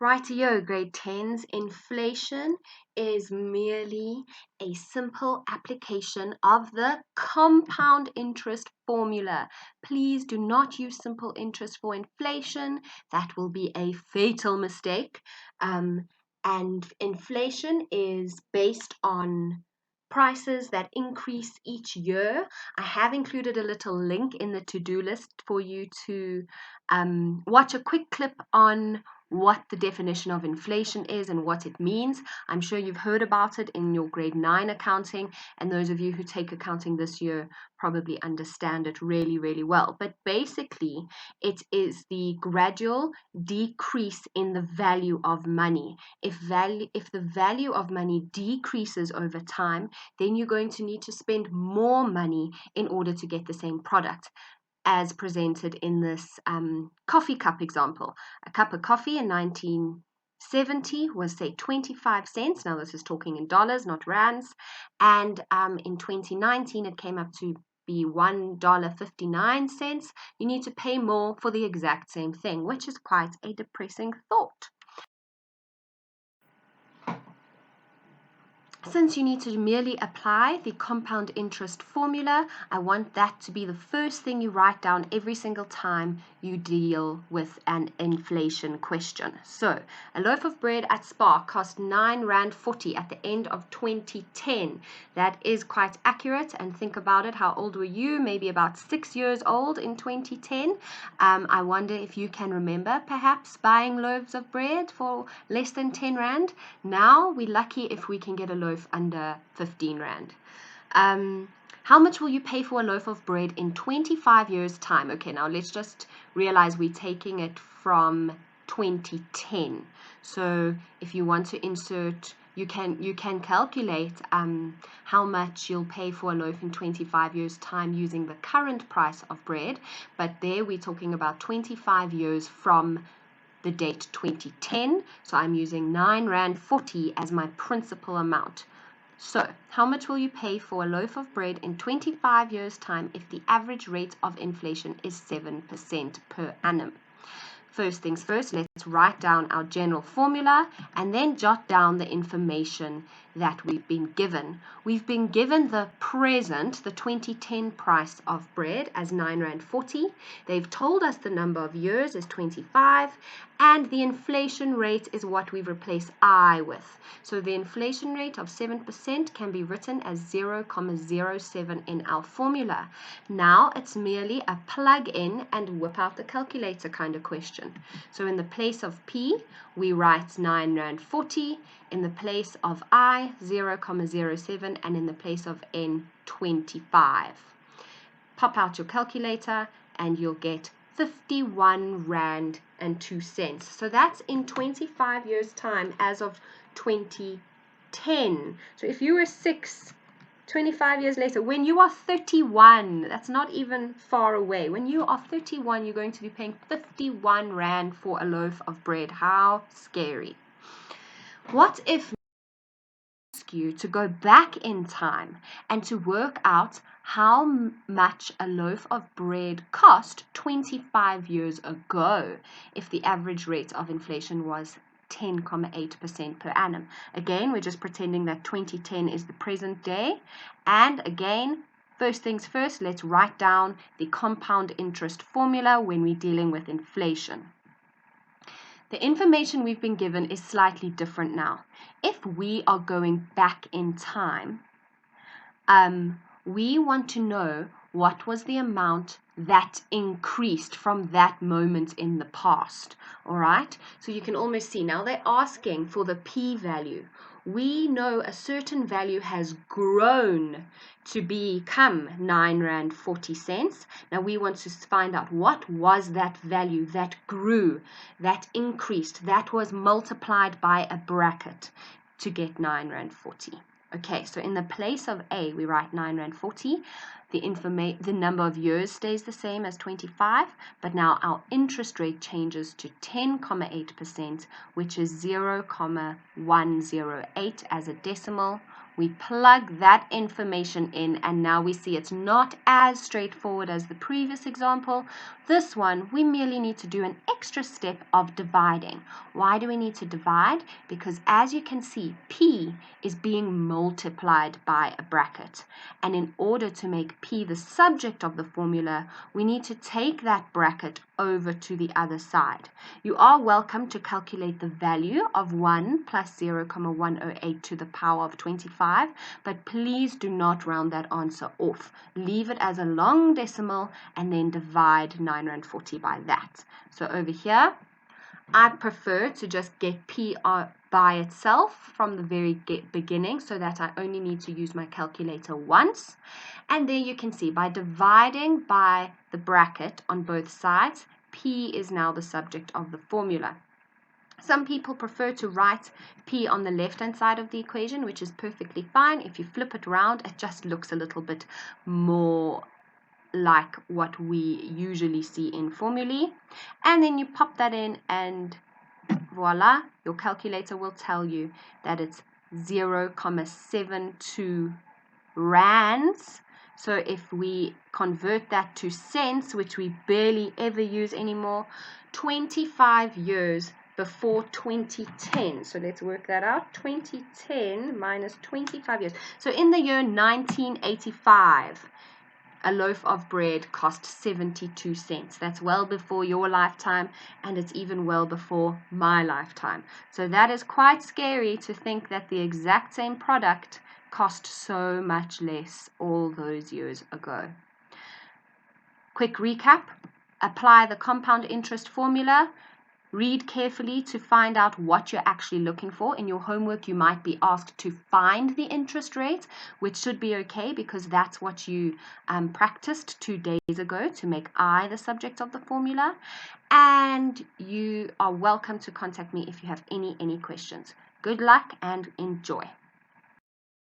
Rightio, grade 10s, inflation is merely a simple application of the compound interest formula. Please do not use simple interest for inflation. That will be a fatal mistake. And inflation is based on prices that increase each year. I have included a little link in the to-do list for you to watch a quick clip on what the definition of inflation is and what it means. I'm sure you've heard about it in your grade 9 accounting, and those of you who take accounting this year probably understand it really, really well. But basically, it is the gradual decrease in the value of money. If the value of money decreases over time, then you're going to need to spend more money in order to get the same product, as presented in this coffee cup example. A cup of coffee in 1970 was, say, 25 cents. Now this is talking in dollars, not rands. And in 2019, it came up to be $1.59. You need to pay more for the exact same thing, which is quite a depressing thought. Since you need to merely apply the compound interest formula, I want that to be the first thing you write down every single time you deal with an inflation question. So, a loaf of bread at Spar cost R9.40 at the end of 2010. That is quite accurate, and think about it. How old were you? Maybe about 6 years old in 2010. I wonder if you can remember perhaps buying loaves of bread for less than 10 Rand. Now we're lucky if we can get a loaf under 15 Rand. How much will you pay for a loaf of bread in 25 years time? Okay, now let's just realize we're taking it from 2010. So if you want to insert, you can calculate how much you'll pay for a loaf in 25 years time using the current price of bread, but there we're talking about 25 years from the date 2010, so I'm using R9.40 as my principal amount. So, how much will you pay for a loaf of bread in 25 years' time if the average rate of inflation is 7% per annum? First things first, let's write down our general formula and then jot down the information that we've been given. We've been given the present, the 2010 price of bread as R9.40. They've told us the number of years is 25, and the inflation rate is what we replace I with. So the inflation rate of 7% can be written as 0.07 in our formula. Now it's merely a plug in and whip out the calculator kind of question. So in the place of P, we write R9.40, in the place of I, 0.07, and in the place of N, 25. Pop out your calculator and you'll get 51 Rand and 2 cents. So that's in 25 years time as of 2010. So if you were 6, 25 years later, when you are 31, that's not even far away. When you are 31, you're going to be paying 51 Rand for a loaf of bread. How scary. What if I ask you to go back in time and to work out how much a loaf of bread cost 25 years ago if the average rate of inflation was 10.8% per annum? Again, we're just pretending that 2010 is the present day. And again, first things first, let's write down the compound interest formula when we're dealing with inflation. The information we've been given is slightly different now. If we are going back in time, we want to know what was the amount that increased from that moment in the past. All right, so you can almost see now they're asking for the P value. We know a certain value has grown to become R9.40. Now we want to find out what was that value that grew, that increased, that was multiplied by a bracket to get R9.40. Okay, so in the place of A, we write R9.40. The number of years stays the same as 25, but now our interest rate changes to 10.8%, which is 0.108 as a decimal, We plug that information in, and now we see it's not as straightforward as the previous example. This one, we merely need to do an extra step of dividing. Why do we need to divide? Because as you can see, P is being multiplied by a bracket. And in order to make P the subject of the formula, we need to take that bracket over to the other side. You are welcome to calculate the value of 1 plus 0,108 to the power of 25, but please do not round that answer off. Leave it as a long decimal and then divide 940 by that. So over here, I prefer to just get P by itself from the very beginning so that I only need to use my calculator once. And there you can see by dividing by the bracket on both sides, P is now the subject of the formula. Some people prefer to write P on the left-hand side of the equation, which is perfectly fine. If you flip it around, it just looks a little bit more like what we usually see in formulae. And then you pop that in and voila, your calculator will tell you that it's 0,72 rands. So if we convert that to cents, which we barely ever use anymore, 25 years before 2010. So let's work that out. 2010 minus 25 years. So in the year 1985, a loaf of bread cost 72 cents. That's well before your lifetime, and it's even well before my lifetime. So that is quite scary to think that the exact same product cost so much less all those years ago. Quick recap. Apply the compound interest formula. Read carefully to find out what you're actually looking for. In your homework, you might be asked to find the interest rate, which should be okay because that's what you practiced 2 days ago to make I the subject of the formula. And you are welcome to contact me if you have any questions. Good luck and enjoy.